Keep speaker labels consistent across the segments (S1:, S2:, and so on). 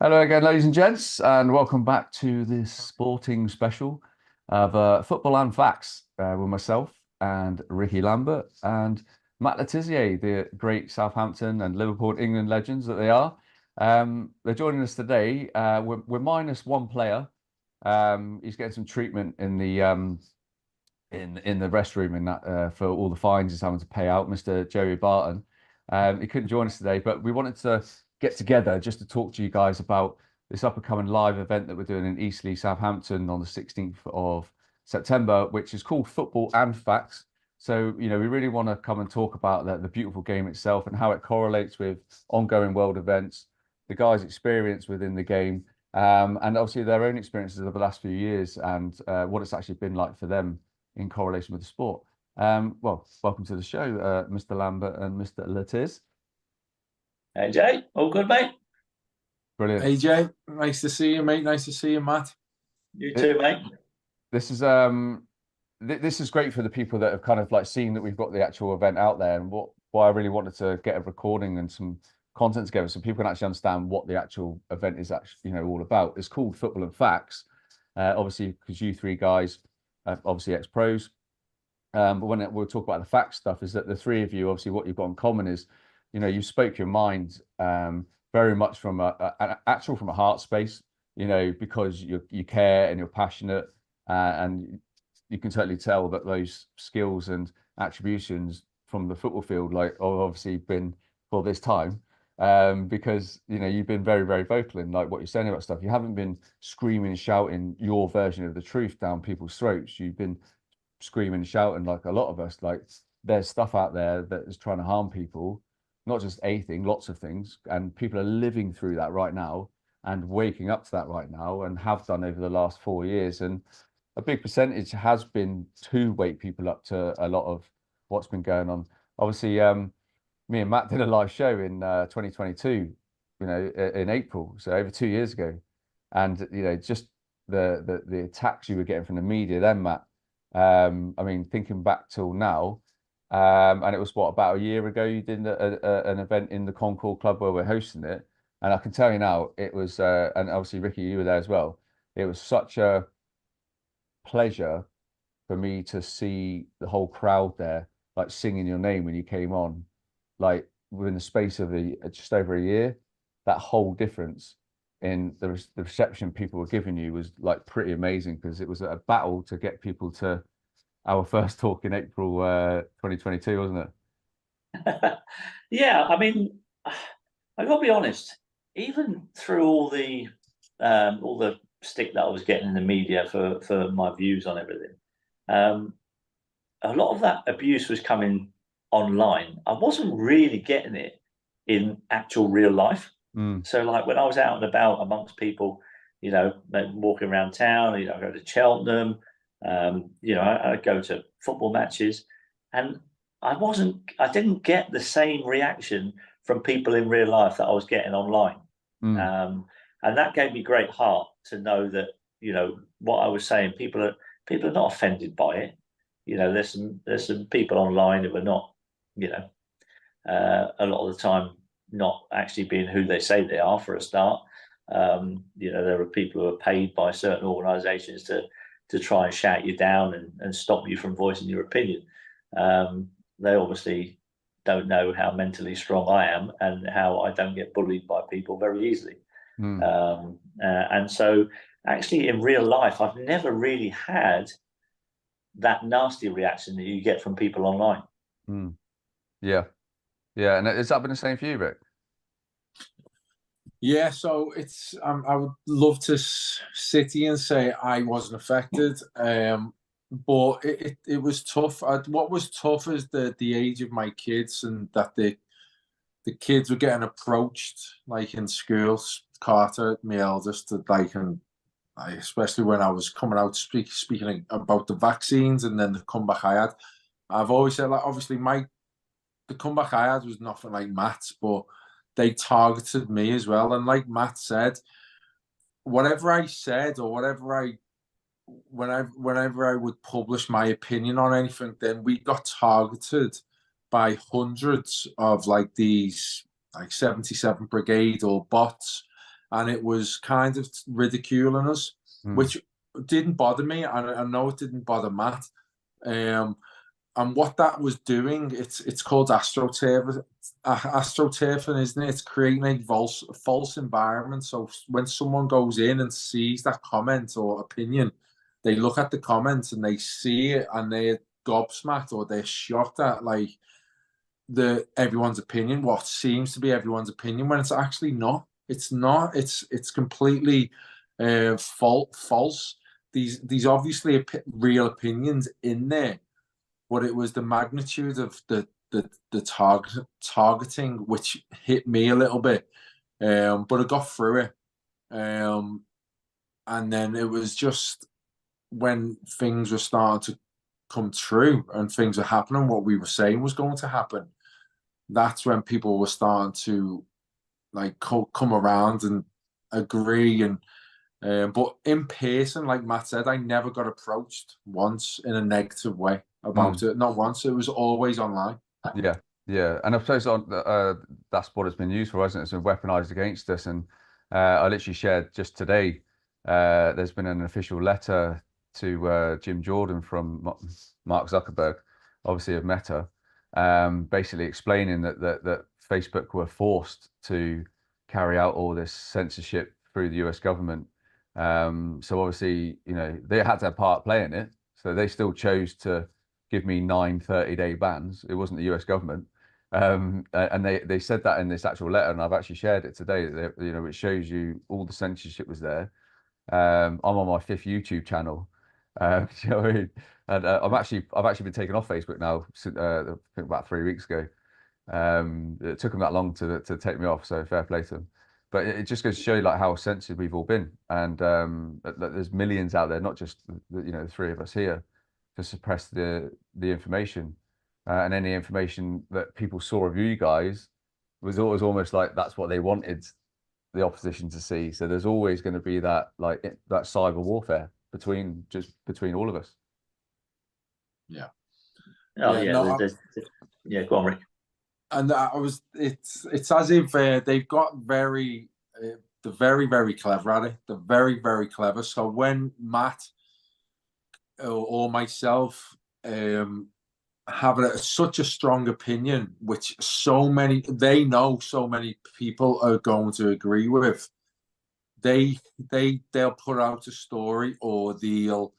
S1: Hello again, ladies and gents, and welcome back to this sporting special of Football and Facts with myself and Rickie Lambert and Matt Le Tissier, the great Southampton and Liverpool, England legends that they are. They're joining us today. We're minus one player. He's getting some treatment in the restroom in that for all the fines he's having to pay out, Mr. Joey Barton. He couldn't join us today, but we wanted to get together just to talk to you guys about this up and coming live event that we're doing in Eastleigh, Southampton on the 16th of September, which is called Football and Facts. So, we really want to come and talk about the beautiful game itself and how it correlates with ongoing world events, the guys' experience within the game, and obviously their own experiences of the last few years and what it's actually been like for them in correlation with the sport. Well, welcome to the show, Mr. Lambert and Mr. Latiz.
S2: Hey Jay, all good, mate?
S1: Brilliant.
S3: Hey Jay, nice to see you, mate. Nice to see you, Matt.
S2: You too, mate.
S1: This is great for the people that have kind of like seen that we've got the actual event out there, and why I really wanted to get a recording and some content together so people can actually understand what the actual event is actually all about. It's called Football and Facts, obviously because you three guys are obviously ex-pros. But when we'll talk about the facts stuff, is that the three of you, obviously, what you've got in common is, you spoke your mind very much from from a heart space, because you care and you're passionate, and you can totally tell that those skills and attributions from the football field, like, have obviously been for this time, because you've been very, very vocal in like what you're saying about stuff. You haven't been screaming and shouting your version of the truth down people's throats. You've been screaming and shouting like a lot of us, like there's stuff out there that is trying to harm people, not just a thing, lots of things, and people are living through that right now and waking up to that right now and have done over the last 4 years. And a big percentage has been to wake people up to a lot of what's been going on. Obviously, me and Matt did a live show in 2022, in April, so over 2 years ago, and just the attacks you were getting from the media then, Matt. I mean, thinking back till now, and it was about a year ago you did an event in the Concord Club where we're hosting it, and I can tell you now it was, and obviously Rickie, you were there as well. It was such a pleasure for me to see the whole crowd there, like singing your name when you came on, like within the space of just over a year. That whole difference in the reception people were giving you was like pretty amazing, because it was a battle to get people to our first talk in April 2022, wasn't it?
S2: Yeah, I mean, I got to be honest. Even through all the stick that I was getting in the media for my views on everything, a lot of that abuse was coming online. I wasn't really getting it in actual real life. So, like when I was out and about amongst people, walking around town, I go to Cheltenham. I go to football matches, and I didn't get the same reaction from people in real life that I was getting online. And that gave me great heart to know that, what I was saying, people are not offended by it. There's some people online who are not, a lot of the time not actually being who they say they are, for a start. There are people who are paid by certain organisations to try and shout you down and stop you from voicing your opinion. They obviously don't know how mentally strong I am and how I don't get bullied by people very easily. And so actually in real life, I've never really had that nasty reaction that you get from people online.
S1: Yeah. And has that been the same for you, Rick?
S3: Yeah, so it's I would love to sit here and say I wasn't affected, but it was tough. What was tough is the age of my kids, and that the kids were getting approached like in schools. Carter, my eldest, and especially when I was coming out speaking about the vaccines and then the comeback I had. I've always said, like, obviously the comeback I had was nothing like Matt's, but they targeted me as well. And like Matt said, whatever I said or whenever I would publish my opinion on anything, then we got targeted by hundreds of like these like 77 Brigade or bots. and it was kind of ridiculing us, which didn't bother me, and I know it didn't bother Matt. And what that was doing, it's called astroturfing, isn't it? It's creating a false environment. So when someone goes in and sees that comment or opinion, they look at the comments and they see it and they're gobsmacked, or they're shocked at like everyone's opinion, what seems to be everyone's opinion, when it's actually not. It's not. It's completely false. These obviously real opinions in there, but it was the magnitude of the targeting which hit me a little bit. But I got through it. And then it was just when things were starting to come true and things were happening, what we were saying was going to happen, that's when people were starting to like come around and agree. And but in person, like Matt said, I never got approached once in a negative way about it. Not once. It was always online.
S1: Yeah, and I suppose that's what it's been used for, hasn't it? It's been weaponized against us. And I literally shared just today, there's been an official letter to Jim Jordan from Mark Zuckerberg, obviously of Meta, basically explaining that Facebook were forced to carry out all this censorship through the US government. So obviously, they had their part playing it. So they still chose to give me 9 30-day bans. It wasn't the US government. And they said that in this actual letter, and I've actually shared it today. It shows you all the censorship was there. I'm on my 5th YouTube channel. You know what I mean? And I've actually been taken off Facebook now, I think about 3 weeks ago. It took them that long to take me off, so fair play to them. But it just goes to show you like how sensitive we've all been, and there's millions out there, not just the 3 of us here, to suppress the information, and any information that people saw of you guys was always almost like that's what they wanted the opposition to see. So there's always going to be that that cyber warfare between all of us.
S3: Yeah.
S2: Oh yeah. Go on, Rick.
S3: And it's as if they've got they're very, very clever at it. They're very, very clever. So when Matt or myself have such a strong opinion, which they know so many people are going to agree with, they'll put out a story, or they'll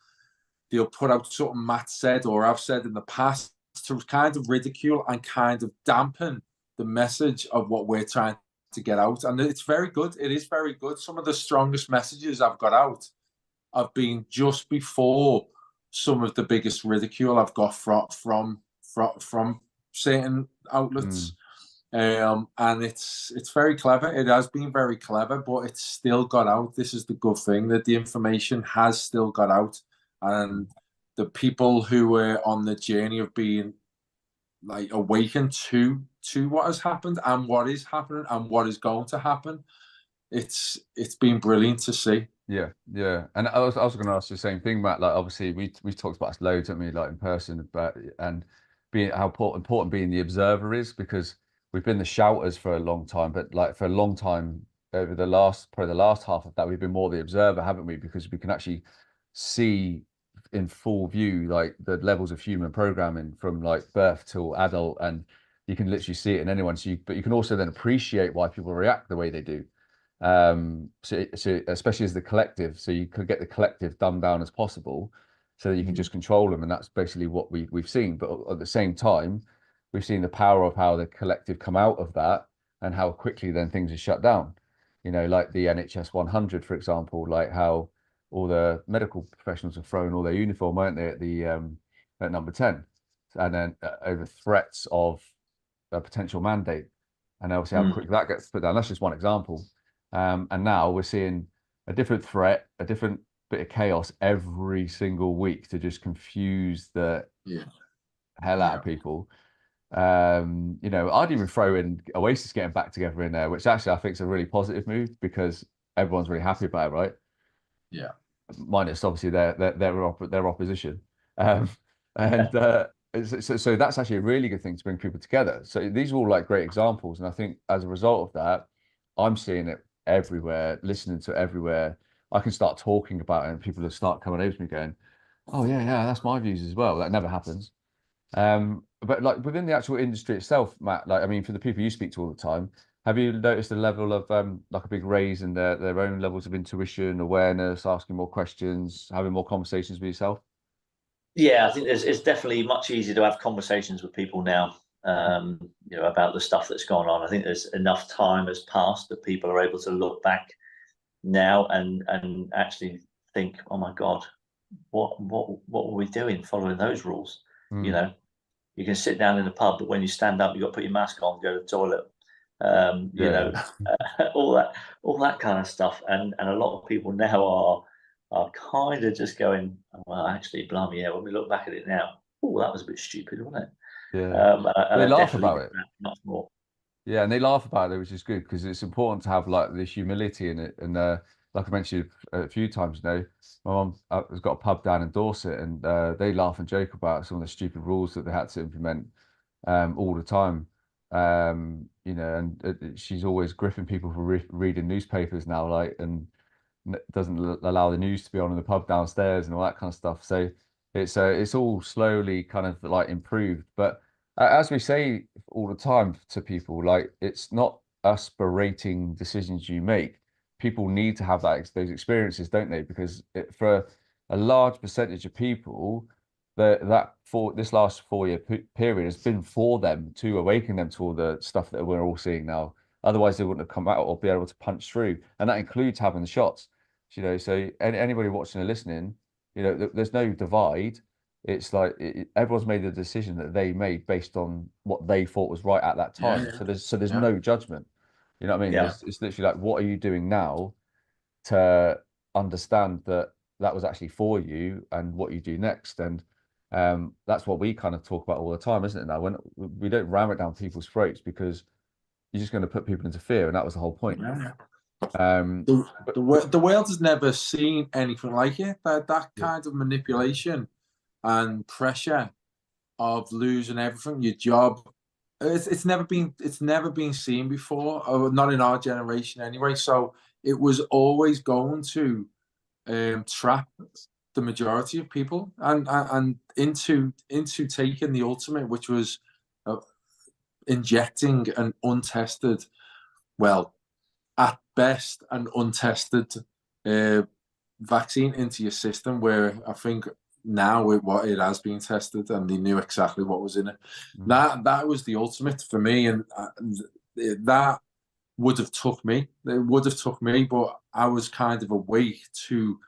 S3: put out something Matt said or I've said in the past to kind of ridicule and kind of dampen the message of what we're trying to get out. And it's very good. It is very good. Some of the strongest messages I've got out have been just before some of the biggest ridicule I've got from certain outlets. And it's very clever. It has been very clever, but it's still got out. This is the good thing, that the information has still got out. And the people who were on the journey of being like awakened to what has happened and what is happening and what is going to happen, it's been brilliant to see.
S1: Yeah. And I was going to ask the same thing, Matt. Like obviously we talked about this loads, haven't we, like in person, and being how important being the observer is, because we've been the shouters for a long time, but like for a long time over probably the last half of that, we've been more the observer, haven't we? Because we can actually see in full view like the levels of human programming from like birth till adult, and you can literally see it in anyone. But you can also then appreciate why people react the way they do. So especially as the collective, so you could get the collective dumbed down as possible, so that you can just control them, and that's basically what we've seen. But at the same time, we've seen the power of how the collective come out of that, and how quickly then things are shut down. Like the NHS 100, for example, like how all the medical professionals have thrown all their uniform, weren't they, at the at number 10, and then over threats of a potential mandate, and obviously how quick that gets put down. That's just one example. And now we're seeing a different threat, a different bit of chaos every single week to just confuse the hell out of people. I'd even throw in Oasis getting back together in there, which actually I think is a really positive move, because everyone's really happy about it, right?
S3: Yeah.
S1: Minus obviously their opposition. So that's actually a really good thing to bring people together. So these are all like great examples, and I think as a result of that, I'm seeing it everywhere, listening to it everywhere. I can start talking about it and people will start coming over to me going, oh yeah, that's my views as well. That never happens. But like within the actual industry itself, Matt, like I mean, for the people you speak to all the time, have you noticed a level of like a big raise in their own levels of intuition, awareness, asking more questions, having more conversations with yourself?
S2: Yeah, I think it's definitely much easier to have conversations with people now, about the stuff that's gone on. I think there's enough time has passed that people are able to look back now and actually think, oh my God, what were we doing following those rules?
S1: Mm.
S2: You can sit down in a pub, but when you stand up, you've got to put your mask on, go to the toilet.
S1: Yeah.
S2: All that kind of stuff. And a lot of people now are kind of just going, oh, well, actually, blimey, yeah, when we look back at it now, oh, that was a bit stupid, wasn't it?
S1: Yeah.
S2: And
S1: They
S2: I
S1: laugh
S2: definitely
S1: about
S2: do
S1: it.
S2: that much more.
S1: Yeah, and they laugh about it, which is good because it's important to have like this humility in it. And like I mentioned a few times, my mum has got a pub down in Dorset, and they laugh and joke about some of the stupid rules that they had to implement all the time. And she's always gripping people for reading newspapers now, like, and doesn't allow the news to be on in the pub downstairs and all that kind of stuff. So it's all slowly kind of like improved, but as we say all the time to people, like it's not us berating decisions you make. People need to have those experiences, don't they? Because for a large percentage of people, that for this last 4 year period has been for them to awaken them to all the stuff that we're all seeing now. Otherwise, they wouldn't have come out or be able to punch through, and that includes having the shots. So anybody watching and listening, there's no divide. It's like everyone's made the decision that they made based on what they thought was right at that time.
S3: Yeah,
S1: So there's
S3: yeah.
S1: no judgment. You know what I mean?
S2: Yeah.
S1: It's literally like, what are you doing now to understand that that was actually for you and what you do next? And that's what we kind of talk about all the time, isn't it? Now, when we don't ram it down people's throats because you're just going to put people into fear, and that was the whole point.
S3: Yeah.
S1: But
S3: The world has never seen anything like it. That
S1: Yeah.
S3: kind of manipulation and pressure of losing everything, your job. It's never been seen before, or not in our generation anyway. So it was always going to trap the majority of people and into taking the ultimate, which was injecting an untested, well, at best, an untested vaccine into your system. Where I think now what it has been tested and they knew exactly what was in it. That was the ultimate for me, and that would have took me. It would have took me, but I was kind of awake to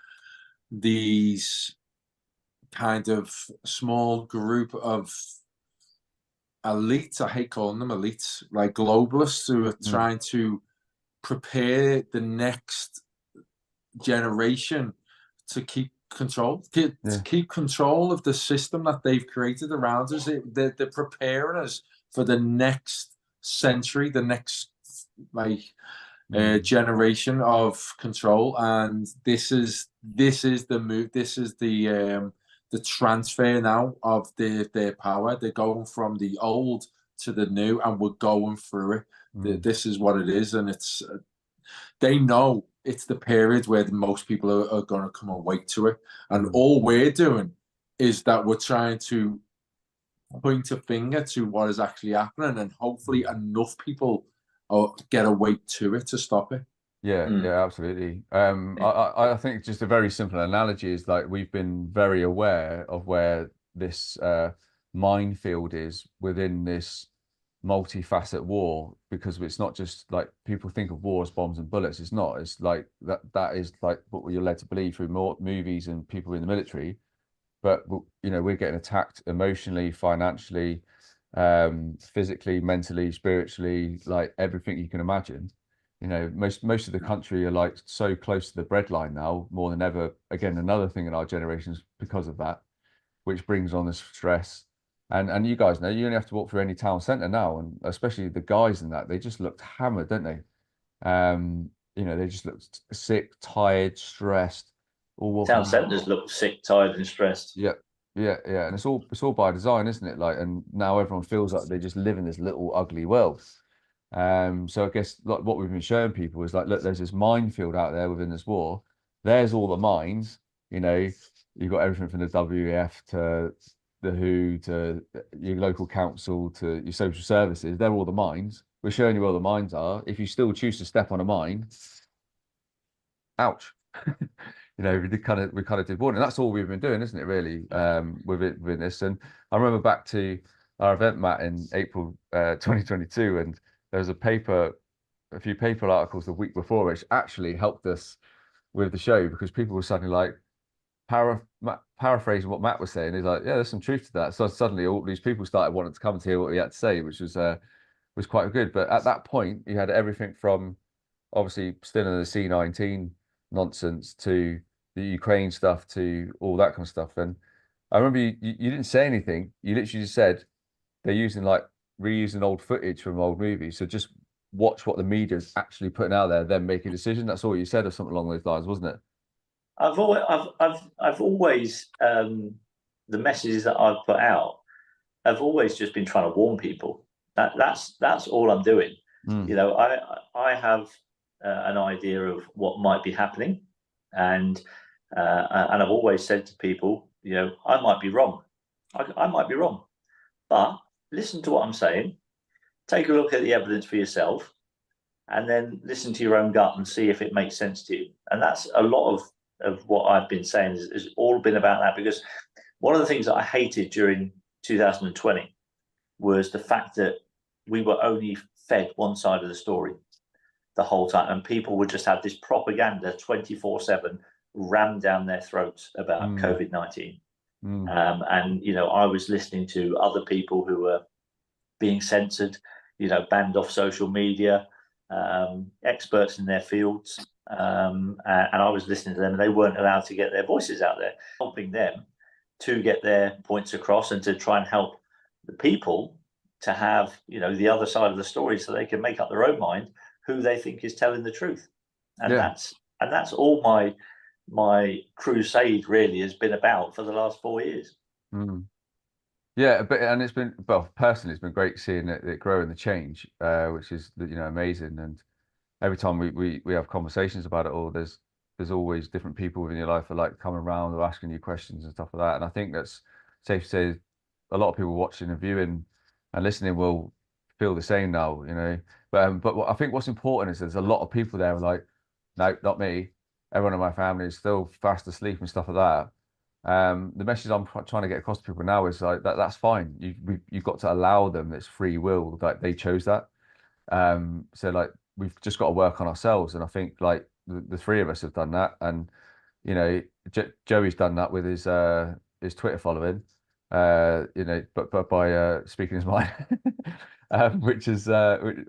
S3: these kind of small group of elites. I hate calling them elites, like globalists who are trying to prepare the next generation to keep control of the system that they've created around us. They're preparing us for the next century, the next generation of control. And this is the move. This is the transfer now of their power. They're going from the old to the new, and we're going through it. This is what it is, and it's they know it's the period where most people are going to come awake to it. And all we're doing is that we're trying to point a finger to what is actually happening, and hopefully enough people get awake to it to stop it.
S1: Yeah, absolutely. I think just a very simple analogy is like we've been very aware of where this minefield is within this multifaceted war, because it's not just like people think of war as bombs and bullets. It's not. It's like that is like what you're led to believe through more movies and people in the military. But we're getting attacked emotionally, financially, physically, mentally, spiritually, like everything you can imagine. Most of the country are like so close to the breadline now, more than ever. Again, another thing in our generations because of that, which brings on this stress. And you guys know, you only have to walk through any town centre now, and especially the guys in that, they just looked hammered, don't they? They just looked sick, tired, stressed. All walking.
S2: Town centres look sick, tired, and stressed.
S1: Yeah, and it's all by design, isn't it? Like, and now everyone feels like they just live in this little ugly world. So I guess like what we've been showing people is like, look, there's this minefield out there within this war. There's all the mines, you know, you've got everything from the WEF to the WHO to your local council to your social services. They're all the mines. We're showing you where the mines are. If you still choose to step on a mine, ouch. You know, we kind of did warn, and that's all we've been doing, isn't it? Really, with this. And I remember back to our event, Matt, in April 2022, and there was a few paper articles the week before, which actually helped us with the show because people were suddenly like paraphrasing what Matt was saying. He's like, yeah, there's some truth to that. So suddenly all these people started wanting to come to hear what he had to say, which was quite good. But at that point, you had everything from obviously still in the C-19 nonsense to the Ukraine stuff to all that kind of stuff. And I remember you didn't say anything. You literally just said they're using like reusing old footage from old movies. So just watch what the media's actually putting out there, then make a decision. That's all you said, or something along those lines, wasn't it?
S2: I've always the messages that I've put out, I've always just been trying to warn people. That's all I'm doing. You know, I have an idea of what might be happening, and I've always said to people, you know, I might be wrong. I might be wrong, but listen to what I'm saying. Take a look at the evidence for yourself, and then listen to your own gut and see if it makes sense to you. And that's a lot of what I've been saying is all been about that, because one of the things that I hated during 2020 was the fact that we were only fed one side of the story the whole time, and people would just have this propaganda 24/7 rammed down their throats about COVID-19. And you know, I was listening to other people who were being censored, you know, banned off social media, experts in their fields, and I was listening to them, and they weren't allowed to get their voices out there, helping them to get their points across and to try and help the people to have, you know, the other side of the story, so they can make up their own mind who they think is telling the truth. And that's all my crusade really has been about for the last 4 years.
S1: Yeah, but and it's been, well, personally, it's been great seeing it grow and the change, which is, you know, amazing. And every time we have conversations about it all, there's always different people within your life that like coming around or asking you questions and stuff like that. And I think that's safe to say a lot of people watching and viewing and listening will feel the same now, you know. But I think what's important is there's a lot of people there who are like, no, not me. Everyone in my family is still fast asleep and stuff like that. The message I'm trying to get across to people now is like that's fine. You've got to allow them. It's free will. Like they chose that. So like we've just got to work on ourselves. And I think like the three of us have done that. And you know, Joey's done that with his Twitter following. You know, but by speaking his mind, which is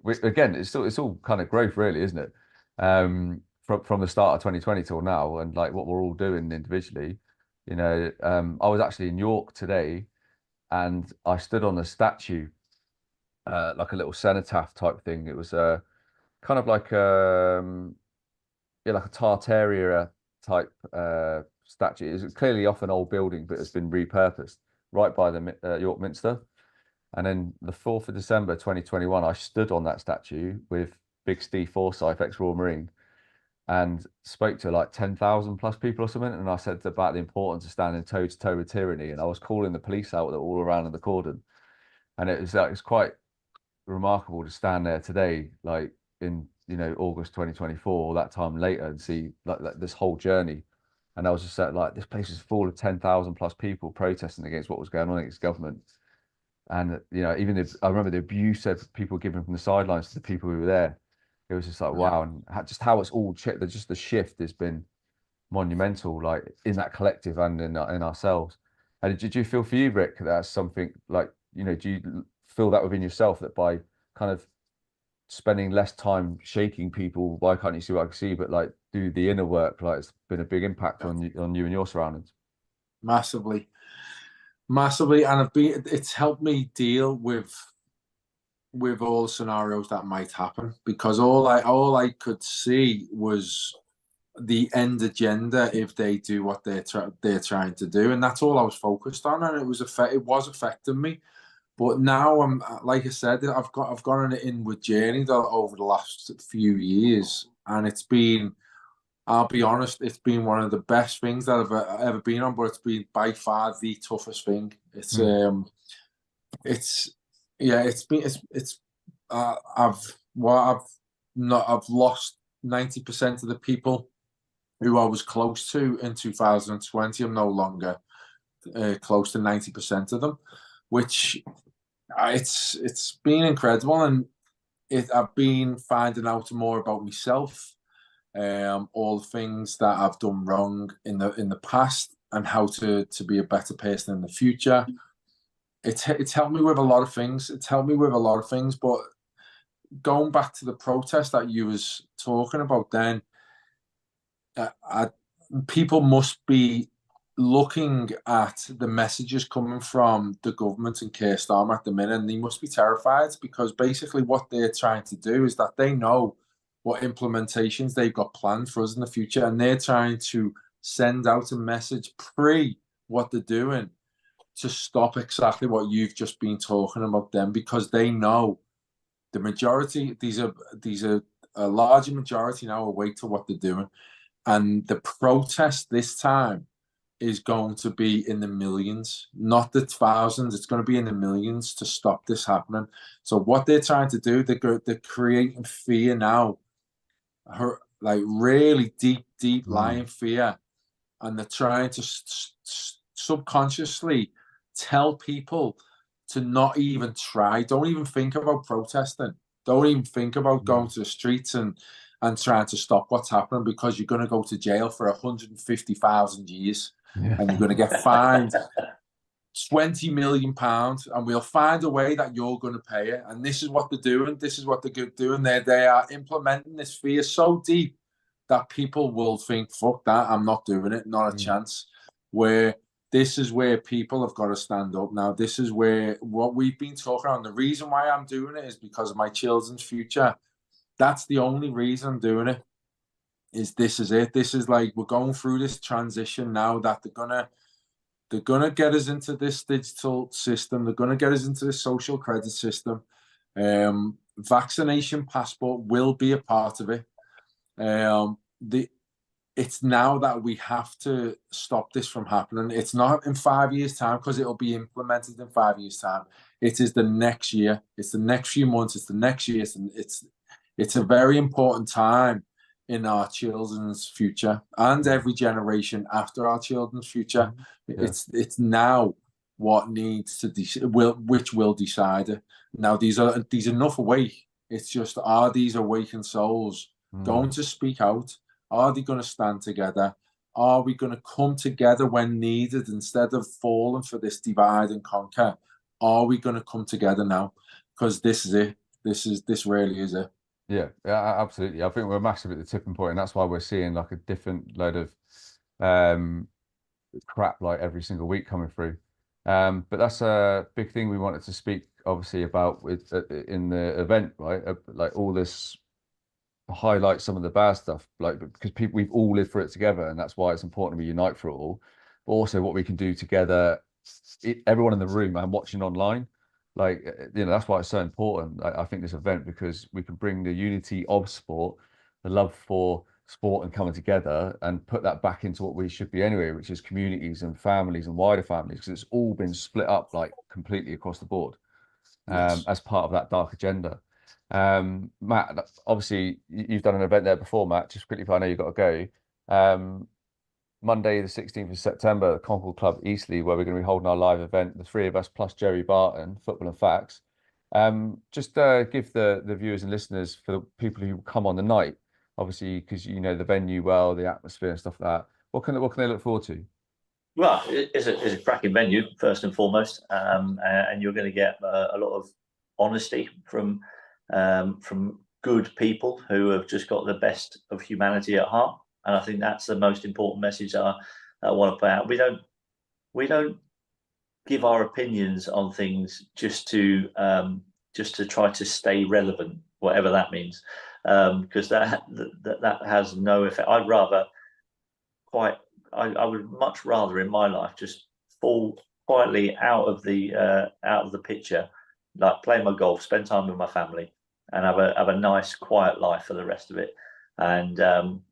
S1: which, again, it's all kind of growth, really, isn't it? From the start of 2020 till now, and like what we're all doing individually. You know, I was actually in York today, and I stood on a statue, like a little cenotaph type thing. It was kind of like yeah, like a Tartaria type statue. It's clearly off an old building, but it's been repurposed right by the York Minster. And then the 4th of December 2021, I stood on that statue with Big Steve Forsyth, ex-Royal Marine, and spoke to like 10,000 plus people or something. And I said about the importance of standing toe to toe with tyranny. And I was calling the police out all around in the cordon. And it was like, it's quite remarkable to stand there today, like in, you know, August 2024, that time later, and see like this whole journey. And I was just like, this place is full of 10,000 plus people protesting against what was going on against government. And, you know, even I remember the abuse of people given from the sidelines to the people who were there. It was just like, wow. And just how it's all just the shift has been monumental, like in that collective and in ourselves. And did you feel for you, Rick, that's something like, you know, do you feel that within yourself that by kind of spending less time shaking people, why can't you see what I can see, but like do the inner work, like it's been a big impact on you and your surroundings?
S3: Massively. And it's helped me deal with all scenarios that might happen, because all I could see was the end agenda if they do what they're trying to do, and that's all I was focused on, and it was affecting me. But now I'm, like I said, I've gone on an inward journey over the last few years, and it's been, I'll be honest, it's been one of the best things that I've ever been on, but it's been by far the toughest thing. It's yeah, I've lost 90% of the people who I was close to in 2020. I'm no longer close to 90% of them, which it's been incredible, and I've been finding out more about myself, all the things that I've done wrong in the past, and how to be a better person in the future. It's helped me with a lot of things. But going back to the protest that you was talking about, then people must be looking at the messages coming from the government and Keir Starmer at the minute, and they must be terrified, because basically what they're trying to do is that they know what implementations they've got planned for us in the future, and they're trying to send out a message pre what they're doing to stop exactly what you've just been talking about them, because they know the majority, these are a larger majority now awake to what they're doing, and the protest this time is going to be in the millions, not the thousands. It's going to be in the millions to stop this happening. So what they're trying to do, they're creating fear now, like really deep lying fear, and they're trying to subconsciously tell people to not even try. Don't even think about protesting. Don't even think about going to the streets and trying to stop what's happening, because you're going to go to jail for 150,000 years. Yeah. And you're going to get fined £20 million, and we'll find a way that you're going to pay it. And this is what they're doing. They are implementing this fear so deep that people will think, fuck that, I'm not doing it, not a chance. Where this is where people have got to stand up now. This is where what we've been talking about. And the reason why I'm doing it is because of my children's future. That's the only reason I'm doing it. This is it. This is like, we're going through this transition now that they're gonna get us into this digital system. They're gonna get us into this social credit system. Vaccination passport will be a part of it. It's now that we have to stop this from happening. It's not in 5 years' time, because it'll be implemented in 5 years' time. It is the next year. It's the next few months. It's the next year. It's a very important time in our children's future, and every generation after our children's future. Yeah. It's now what needs to which will decide it. Now these are enough awake. It's just, are these awakened souls going to speak out? Are they going to stand together? Are we going to come together when needed, instead of falling for this divide and conquer? Are we going to come together now? Because this is it. This really is it.
S1: Yeah, absolutely. I think we're massive at the tipping point, and that's why we're seeing like a different load of crap like every single week coming through. But that's a big thing we wanted to speak, obviously, about with in the event, right? Like all this, highlight some of the bad stuff, like, because we've all lived through it together, and that's why it's important we unite for it all. But also what we can do together, everyone in the room and watching online. Like, that's why it's so important, I think, this event, because we can bring the unity of sport, the love for sport and coming together, and put that back into what we should be anyway, which is communities and families and wider families, because it's all been split up like completely across the board. Yes. As part of that dark agenda. Matt, obviously you've done an event there before, Matt. Just quickly, I know you've got to go. Monday, the 16th of September, the Concord Club, Eastleigh, where we're going to be holding our live event, the three of us plus Jerry Barton, Football and Facts. Just give the viewers and listeners, for the people who come on the night, obviously, because you know the venue well, the atmosphere and stuff like that. What can they look forward to?
S2: Well, it's a cracking venue, first and foremost, and you're going to get a lot of honesty from good people who have just got the best of humanity at heart. And I think that's the most important message I want to put out. We don't give our opinions on things just to try to stay relevant, whatever that means, because that has no effect. I would much rather in my life just fall quietly out of the picture, like play my golf, spend time with my family, and have a nice quiet life for the rest of it. And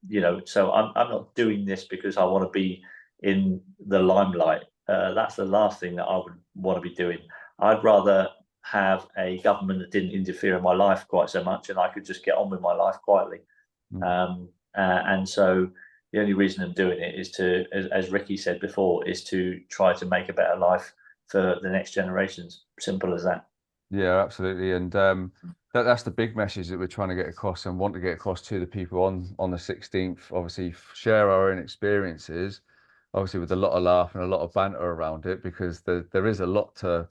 S2: you know, so I'm not doing this because I want to be in the limelight. That's the last thing that I would want to be doing. I'd rather have a government that didn't interfere in my life quite so much, and I could just get on with my life quietly. And so the only reason I'm doing it is to, as Rickie said before, is to try to make a better life for the next generations. Simple as that.
S1: Yeah, absolutely. And that's the big message that we're trying to get across and want to get across to the people on the 16th. Obviously, share our own experiences, obviously with a lot of laugh and a lot of banter around it, because there is a lot to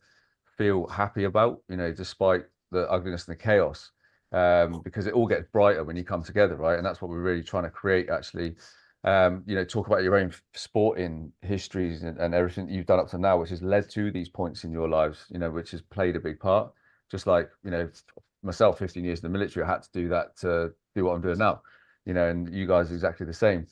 S1: feel happy about, you know, despite the ugliness and the chaos, because it all gets brighter when you come together, right? And that's what we're really trying to create, actually. You know, talk about your own sporting histories and everything that you've done up to now, which has led to these points in your lives, you know, which has played a big part. Just like, you know, myself, 15 years in the military, I had to do that to do what I'm doing now, you know, and you guys are exactly the same.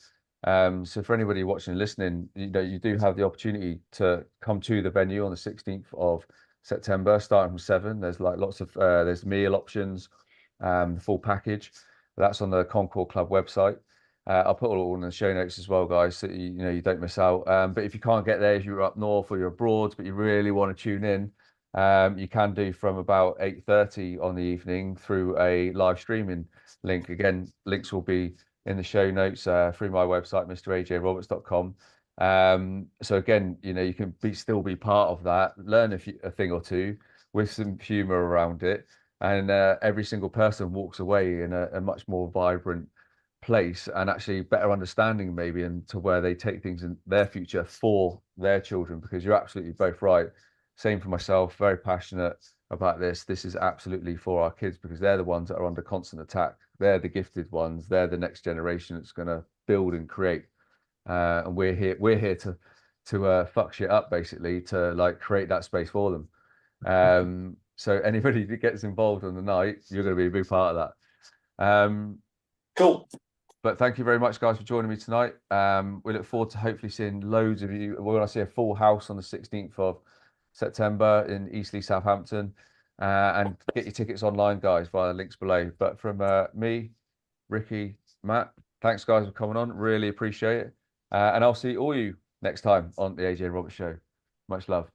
S1: So for anybody watching and listening, you know, you do have the opportunity to come to the venue on the 16th of September, starting from 7. There's like lots of there's meal options, the full package. That's on the Concord Club website. I'll put all in the show notes as well, guys, so you know you don't miss out. But if you can't get there, if you're up north or you're abroad, but you really want to tune in, you can do from about 8:30 on the evening through a live streaming link. Again, links will be in the show notes through my website, mrajroberts.com. So again, you know, you can still be part of that, learn a thing or two with some humor around it, and every single person walks away in a much more vibrant place and actually better understanding maybe into where they take things in their future for their children, because you're absolutely both right. Same for myself, very passionate about this. This is absolutely for our kids, because they're the ones that are under constant attack. They're the gifted ones. They're the next generation that's going to build and create. And we're here to fuck shit up, basically, to like create that space for them. So anybody that gets involved on the night, you're going to be a big part of that.
S2: Cool.
S1: But thank you very much, guys, for joining me tonight. We look forward to hopefully seeing loads of you. We're going to see a full house on the 16th of September in Eastleigh, Southampton. And get your tickets online, guys, via the links below. But from me, Rickie, Matt, thanks, guys, for coming on. Really appreciate it. And I'll see all you next time on the AJ Roberts Show. Much love.